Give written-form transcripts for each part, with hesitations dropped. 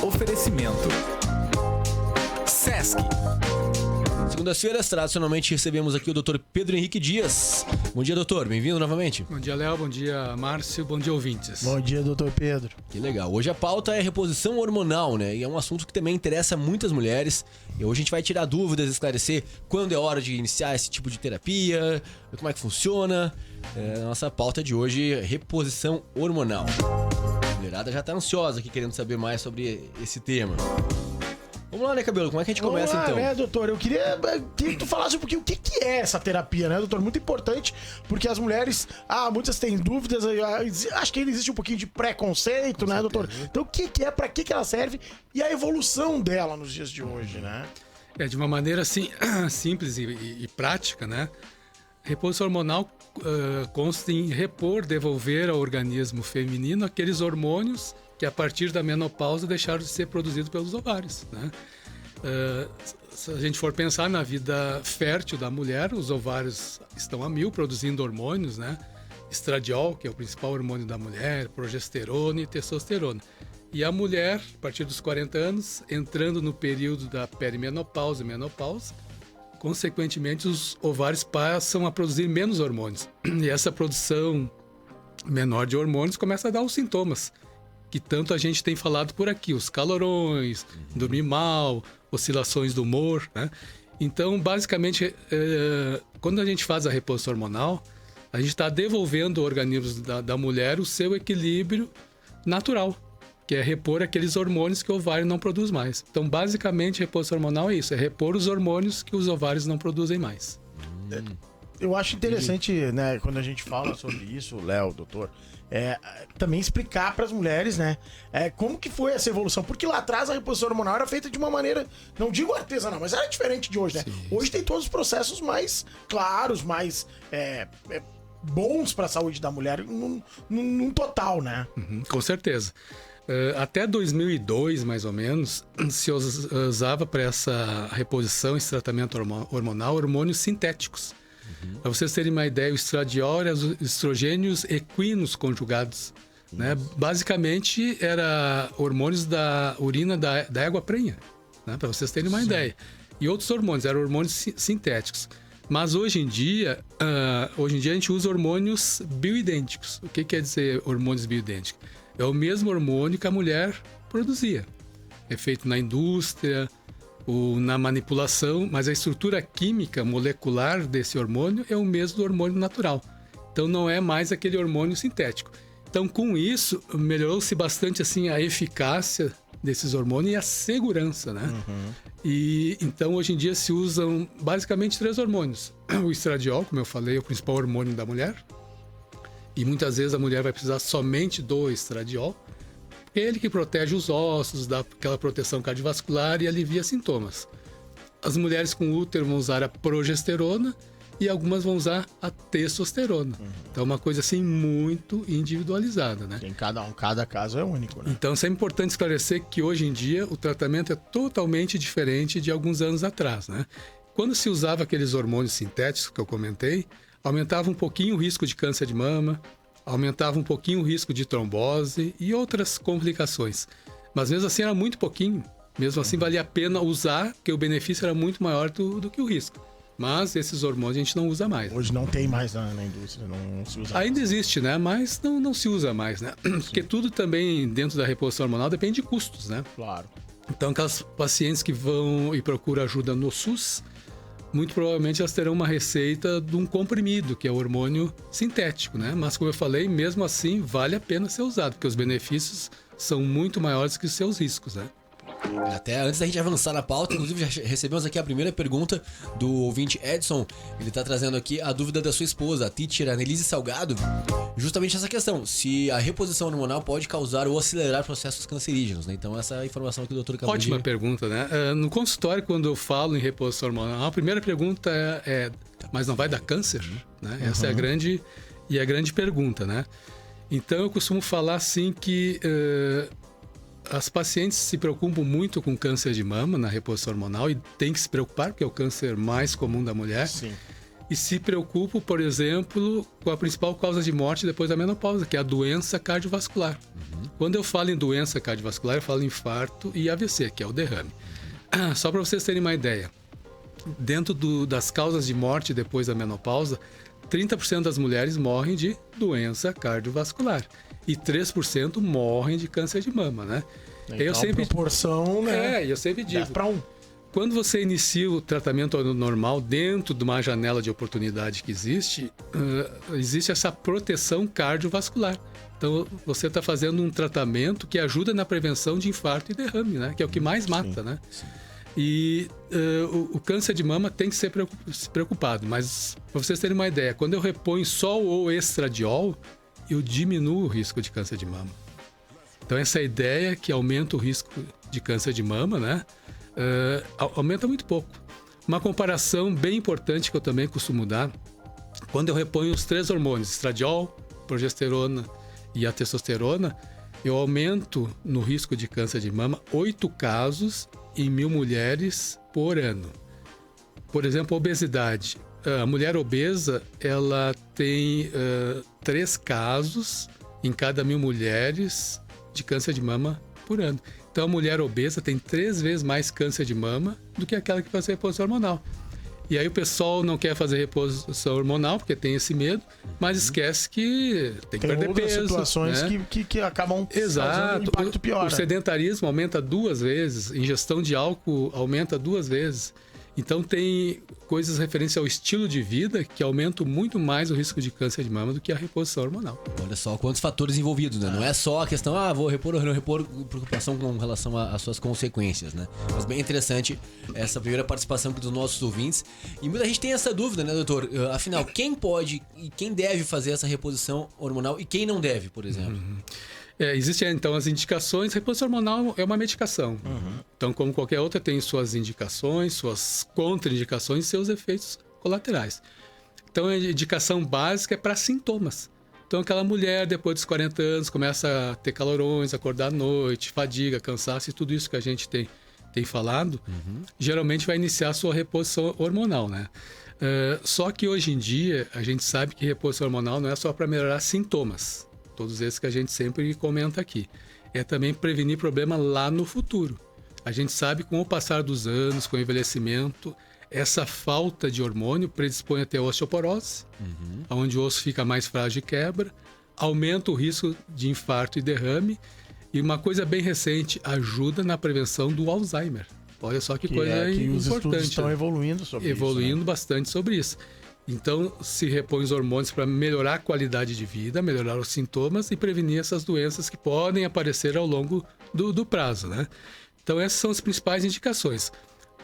Oferecimento Sesc. Segundas-feiras, tradicionalmente recebemos aqui o Dr. Pedro Henrique Dias. Bom dia, doutor. Bem-vindo novamente. Bom dia, Léo. Bom dia, Márcio. Bom dia, ouvintes. Bom dia, doutor Pedro. Que legal. Hoje a pauta é reposição hormonal, né? E é um assunto que também interessa muitas mulheres. E hoje a gente vai tirar dúvidas, esclarecer quando é hora de iniciar esse tipo de terapia, como é que funciona. A nossa pauta de hoje é reposição hormonal. A mulherada já tá ansiosa aqui querendo saber mais sobre esse tema. Vamos lá, né, Cabelo? Como é que a gente começa, então? Né, doutor? Eu queria que tu falasse um pouquinho o que é essa terapia, né, doutor? Muito importante, porque as mulheres, muitas têm dúvidas, acho que ainda existe um pouquinho de preconceito, né, doutor? Então, o que é, pra que ela serve e a evolução dela nos dias de hoje, né? De uma maneira assim, simples e prática, né? Reposição hormonal consta em repor, devolver ao organismo feminino aqueles hormônios que a partir da menopausa deixaram de ser produzidos pelos ovários, né? Se a gente for pensar na vida fértil da mulher, os ovários estão a mil produzindo hormônios, né? Estradiol, que é o principal hormônio da mulher, progesterona e testosterona. E a mulher, a partir dos 40 anos, entrando no período da perimenopausa e menopausa, consequentemente os ovários passam a produzir menos hormônios. E essa produção menor de hormônios começa a dar os sintomas que tanto a gente tem falado por aqui, os calorões, dormir mal, oscilações do humor, né? Então, basicamente, quando a gente faz a reposição hormonal, a gente está devolvendo ao organismo da mulher o seu equilíbrio natural, que é repor aqueles hormônios que o ovário não produz mais. Então, basicamente, a reposição hormonal é isso, é repor os hormônios que os ovários não produzem mais. Eu acho interessante, né, quando a gente fala sobre isso, Léo, doutor, também explicar para as mulheres, né, como que foi essa evolução, porque lá atrás a reposição hormonal era feita de uma maneira, não digo artesanal, mas era diferente de hoje, né? Sim. Hoje tem todos os processos mais claros, mais bons para a saúde da mulher, num total, né? Com certeza. Até 2002, mais ou menos, se usava para essa reposição, esse tratamento hormonal, hormônios sintéticos. Para vocês terem uma ideia, o estradiol era os estrogênios equinos conjugados. Né? Basicamente, era hormônios da urina da égua prenha, né? Para vocês terem uma ideia. E outros hormônios, eram hormônios sintéticos. Mas hoje em dia a gente usa hormônios bioidênticos. O que quer dizer hormônios bioidênticos? É o mesmo hormônio que a mulher produzia. É feito na indústria, ou na manipulação, mas a estrutura química molecular desse hormônio é o mesmo do hormônio natural. Então não é mais aquele hormônio sintético. Então com isso melhorou-se bastante assim a eficácia desses hormônios e a segurança, né? E então hoje em dia se usam basicamente 3 hormônios. O estradiol, como eu falei, é o principal hormônio da mulher. E muitas vezes a mulher vai precisar somente do estradiol. Ele que protege os ossos, dá aquela proteção cardiovascular e alivia sintomas. As mulheres com útero vão usar a progesterona e algumas vão usar a testosterona. Então é uma coisa assim muito individualizada, né? Tem cada caso é único, né? Então é importante esclarecer que hoje em dia o tratamento é totalmente diferente de alguns anos atrás, né? Quando se usava aqueles hormônios sintéticos que eu comentei, aumentava um pouquinho o risco de câncer de mama, aumentava um pouquinho o risco de trombose e outras complicações. Mas mesmo assim era muito pouquinho. Mesmo assim valia a pena usar, porque o benefício era muito maior do que o risco. Mas esses hormônios a gente não usa mais. Hoje não tem mais na indústria, não se usa mais. Ainda existe, né? Mas não se usa mais, né? Porque tudo também dentro da reposição hormonal depende de custos, né? Claro. Então aquelas pacientes que vão e procuram ajuda no SUS, muito provavelmente elas terão uma receita de um comprimido, que é o hormônio sintético, né? Mas como eu falei, mesmo assim vale a pena ser usado, porque os benefícios são muito maiores que os seus riscos, né? Até antes da gente avançar na pauta, inclusive já recebemos aqui a primeira pergunta do ouvinte Edson. Ele tá trazendo aqui a dúvida da sua esposa, a teacher Annelise Salgado, justamente essa questão, se a reposição hormonal pode causar ou acelerar processos cancerígenos, né? Então essa é a informação que o doutor acabou Ótima pergunta, né? No consultório, quando eu falo em reposição hormonal, a primeira pergunta mas não vai dar câncer? Né? Essa é a grande pergunta, né? Então eu costumo falar assim que as pacientes se preocupam muito com câncer de mama na reposição hormonal e tem que se preocupar, porque é o câncer mais comum da mulher. Sim. E se preocupam, por exemplo, com a principal causa de morte depois da menopausa, que é a doença cardiovascular. Quando eu falo em doença cardiovascular, eu falo em infarto e AVC, que é o derrame. Só para vocês terem uma ideia, dentro das causas de morte depois da menopausa, 30% das mulheres morrem de doença cardiovascular e 3% morrem de câncer de mama, né? Então, eu sempre proporção, né? Eu sempre digo. 10 para 1. Quando você inicia o tratamento normal dentro de uma janela de oportunidade que existe, existe essa proteção cardiovascular. Então, você está fazendo um tratamento que ajuda na prevenção de infarto e derrame, né? Que é o que mais mata, né? Sim. E o câncer de mama tem que ser preocupado. Mas, para vocês terem uma ideia, quando eu reponho só o estradiol, eu diminuo o risco de câncer de mama. Então, essa ideia que aumenta o risco de câncer de mama, né? Aumenta muito pouco. Uma comparação bem importante que eu também costumo dar, quando eu reponho os 3 hormônios, estradiol, progesterona e a testosterona, eu aumento no risco de câncer de mama 8 casos em 1.000 mulheres por ano. Por exemplo, obesidade. A mulher obesa, ela tem 3 casos em cada 1.000 mulheres de câncer de mama por ano. Então, a mulher obesa tem 3 vezes mais câncer de mama do que aquela que faz reposição hormonal. E aí o pessoal não quer fazer reposição hormonal porque tem esse medo, mas esquece que tem que perder peso. Tem situações, né? que acabam causando um impacto pior. O sedentarismo aumenta 2 vezes, ingestão de álcool aumenta 2 vezes. Então tem coisas referentes ao estilo de vida que aumentam muito mais o risco de câncer de mama do que a reposição hormonal. Olha só quantos fatores envolvidos, né? Não é só a questão, vou repor ou não repor, preocupação com relação às suas consequências, né? Mas bem interessante essa primeira participação aqui dos nossos ouvintes. E muita gente tem essa dúvida, né, doutor? Afinal, quem pode e quem deve fazer essa reposição hormonal e quem não deve, por exemplo? Existem, então, as indicações. Reposição hormonal é uma medicação. Então, como qualquer outra, tem suas indicações, suas contraindicações e seus efeitos colaterais. Então, a indicação básica é para sintomas. Então, aquela mulher, depois dos 40 anos, começa a ter calorões, acordar à noite, fadiga, cansaço e tudo isso que a gente tem falado, geralmente vai iniciar a sua reposição hormonal, né? Só que hoje em dia, a gente sabe que reposição hormonal não é só para melhorar sintomas. Todos esses que a gente sempre comenta aqui. É também prevenir problema lá no futuro. A gente sabe que com o passar dos anos, com o envelhecimento, essa falta de hormônio predispõe até a osteoporose, onde o osso fica mais frágil e quebra, aumenta o risco de infarto e derrame, e uma coisa bem recente, ajuda na prevenção do Alzheimer. Olha só que coisa importante. Os estudos estão evoluindo sobre isso. Evoluindo bastante sobre isso. Então, se repõe os hormônios para melhorar a qualidade de vida, melhorar os sintomas e prevenir essas doenças que podem aparecer ao longo do prazo, né? Então, essas são as principais indicações.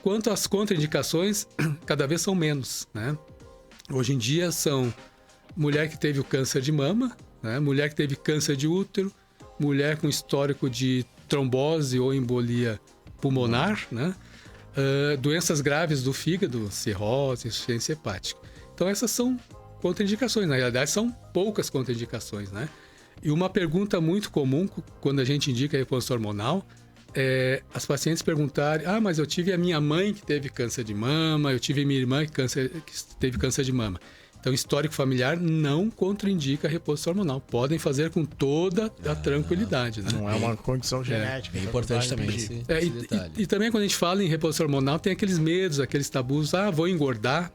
Quanto às contraindicações, cada vez são menos, né? Hoje em dia, são mulher que teve o câncer de mama, né? Mulher que teve câncer de útero, mulher com histórico de trombose ou embolia pulmonar, né? Doenças graves do fígado, cirrose, insuficiência hepática. Então, essas são contraindicações. Na realidade, são poucas contraindicações, né? E uma pergunta muito comum quando a gente indica a reposição hormonal é as pacientes perguntarem: mas eu tive a minha mãe que teve câncer de mama, eu tive a minha irmã que teve câncer de mama. Então, histórico familiar não contraindica a reposição hormonal. Podem fazer com toda a tranquilidade, né? Não é uma condição genética. É importante também esse detalhe. E também quando a gente fala em reposição hormonal, tem aqueles medos, aqueles tabus. Vou engordar,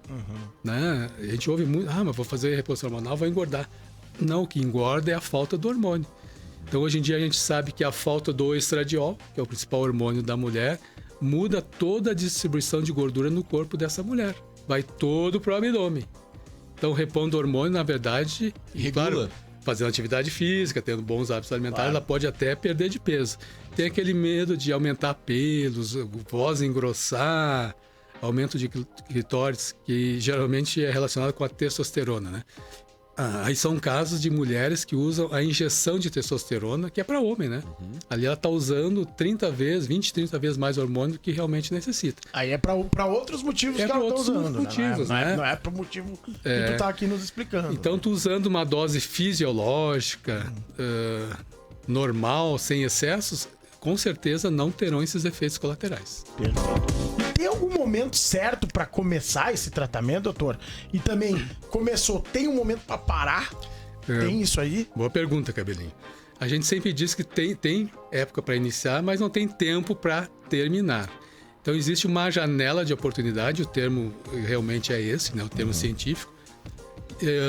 né? A gente ouve muito, mas vou fazer reposição hormonal, vou engordar. Não, o que engorda é a falta do hormônio. Então, hoje em dia, a gente sabe que a falta do estradiol, que é o principal hormônio da mulher, muda toda a distribuição de gordura no corpo dessa mulher. Vai todo pro abdômen. Então, repondo hormônio, na verdade, claro, fazendo atividade física, tendo bons hábitos alimentares, ela pode até perder de peso. Tem aquele medo de aumentar pelos, voz engrossar, aumento de clitóris, que geralmente é relacionado com a testosterona, né? Aí são casos de mulheres que usam a injeção de testosterona, que é para homem, né? Ali ela está usando 30 vezes mais hormônio do que realmente necessita. Aí é para outros motivos que ela está usando, motivos, né? Não é para o motivo que tu está aqui nos explicando. Então, tu usando uma dose fisiológica, normal, sem excessos, com certeza não terão esses efeitos colaterais. Perfeito. Tem algum momento certo para começar esse tratamento, doutor? E também, começou, tem um momento para parar? Tem isso aí? Boa pergunta, Cabelinho. A gente sempre diz que tem época para iniciar, mas não tem tempo para terminar. Então existe uma janela de oportunidade, o termo realmente é esse, né? O termo científico.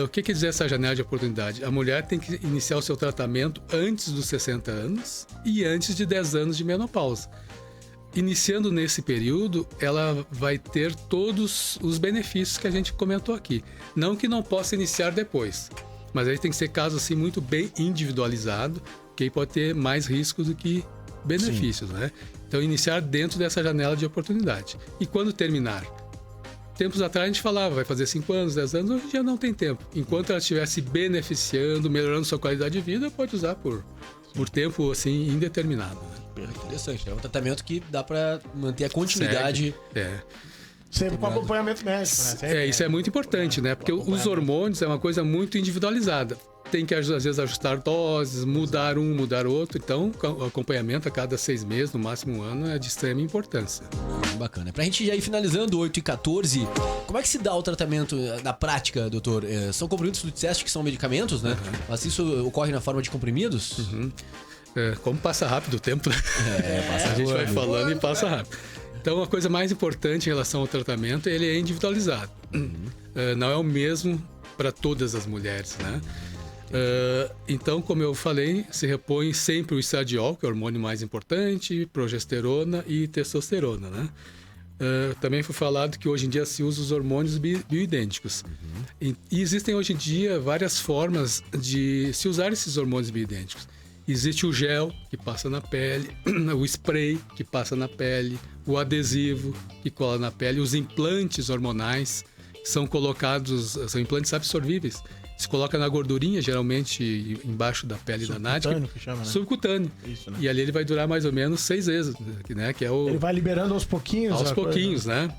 O que quer dizer essa janela de oportunidade? A mulher tem que iniciar o seu tratamento antes dos 60 anos e antes de 10 anos de menopausa. Iniciando nesse período, ela vai ter todos os benefícios que a gente comentou aqui. Não que não possa iniciar depois, mas aí tem que ser caso assim muito bem individualizado, que aí pode ter mais riscos do que benefícios, né? Então, iniciar dentro dessa janela de oportunidade. E quando terminar? Tempos atrás a gente falava, vai fazer 5 anos, 10 anos, hoje já não tem tempo. Enquanto ela estiver se beneficiando, melhorando sua qualidade de vida, pode usar por tempo assim indeterminado. Né? Interessante, é um tratamento que dá para manter a continuidade. Sempre com acompanhamento médico, né? Sempre, isso é muito importante, né? Porque os hormônios é uma coisa muito individualizada. Tem que, às vezes, ajustar doses, mudar um, mudar outro. Então, o acompanhamento a cada 6 meses, no máximo 1 ano, é de extrema importância. Bacana. Pra gente já ir finalizando, 8h14, como é que se dá o tratamento na prática, doutor? São comprimidos que tu disseste que são medicamentos, né? Mas isso ocorre na forma de comprimidos? Como passa rápido o tempo, né? A gente vai falando e passa rápido. Então, a coisa mais importante em relação ao tratamento, ele é individualizado. Não é o mesmo para todas as mulheres, né? Então, como eu falei, se repõe sempre o estradiol, que é o hormônio mais importante, progesterona e testosterona, né? Também foi falado que hoje em dia se usa os hormônios bioidênticos. E existem hoje em dia várias formas de se usar esses hormônios bioidênticos. Existe o gel, que passa na pele, o spray, que passa na pele, o adesivo, que cola na pele, os implantes hormonais, que são implantes absorvíveis. Se coloca na gordurinha, geralmente embaixo da pele da nádica. Subcutâneo, que chama, né? Subcutâneo. Isso, né? E ali ele vai durar mais ou menos 6 vezes, né? Que é Ele vai liberando aos pouquinhos. aos pouquinhos, né?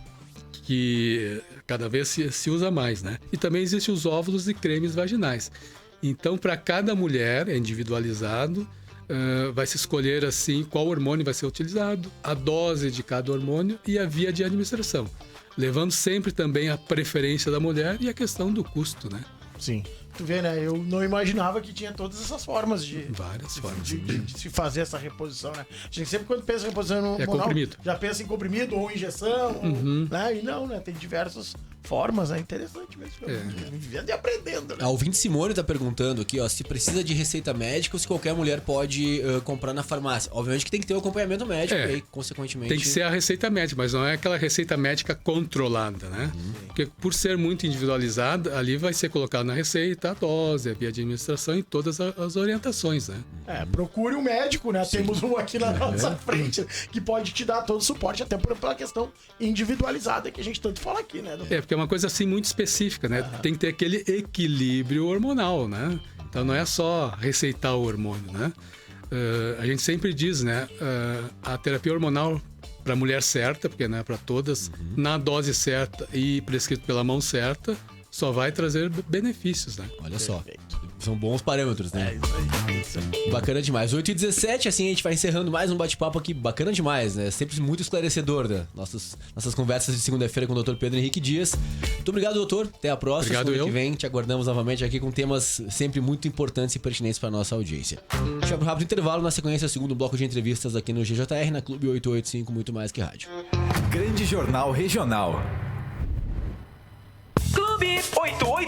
Que cada vez se usa mais, né? E também existem os óvulos e cremes vaginais. Então, para cada mulher, é individualizado, vai se escolher assim qual hormônio vai ser utilizado, a dose de cada hormônio e a via de administração. Levando sempre também a preferência da mulher e a questão do custo, né? Sim. Tu vê, né? Eu não imaginava que tinha todas essas formas Várias formas. de se fazer essa reposição, né? A gente sempre, quando pensa em reposição hormonal, comprimido. já pensa em comprimido ou injeção, né? E não, né? Tem diversas formas, é interessante mesmo. Vivendo e aprendendo, né? A ouvinte Simone tá perguntando aqui, ó, se precisa de receita médica ou se qualquer mulher pode comprar na farmácia. Obviamente que tem que ter o acompanhamento médico e aí, consequentemente... Tem que ser a receita médica, mas não é aquela receita médica controlada, né? Porque por ser muito individualizada, ali vai ser colocado na receita a dose, a via de administração e todas as orientações, né? Procure um médico, né? Sim. Temos um aqui na nossa frente que pode te dar todo o suporte, até pela questão individualizada que a gente tanto fala aqui, né? Porque é uma coisa assim muito específica, né? Tem que ter aquele equilíbrio hormonal, né? Então não é só receitar o hormônio, né? A gente sempre diz, né? A terapia hormonal para a mulher certa, porque não é para todas, na dose certa e prescrito pela mão certa, só vai trazer benefícios, né? Olha só. São bons parâmetros, né? Isso aí. Bacana demais. 8h17, assim a gente vai encerrando mais um bate-papo aqui. Bacana demais, né? Sempre muito esclarecedor, né? Nossas conversas de segunda-feira com o Dr. Pedro Henrique Dias. Muito obrigado, doutor. Até a próxima. Obrigado, semana que vem te aguardamos novamente aqui com temas sempre muito importantes e pertinentes para nossa audiência. A gente vai para um rápido intervalo. Na sequência, o segundo bloco de entrevistas aqui no GJR, na Clube 885, muito mais que rádio. Grande Jornal Regional. Clube 885.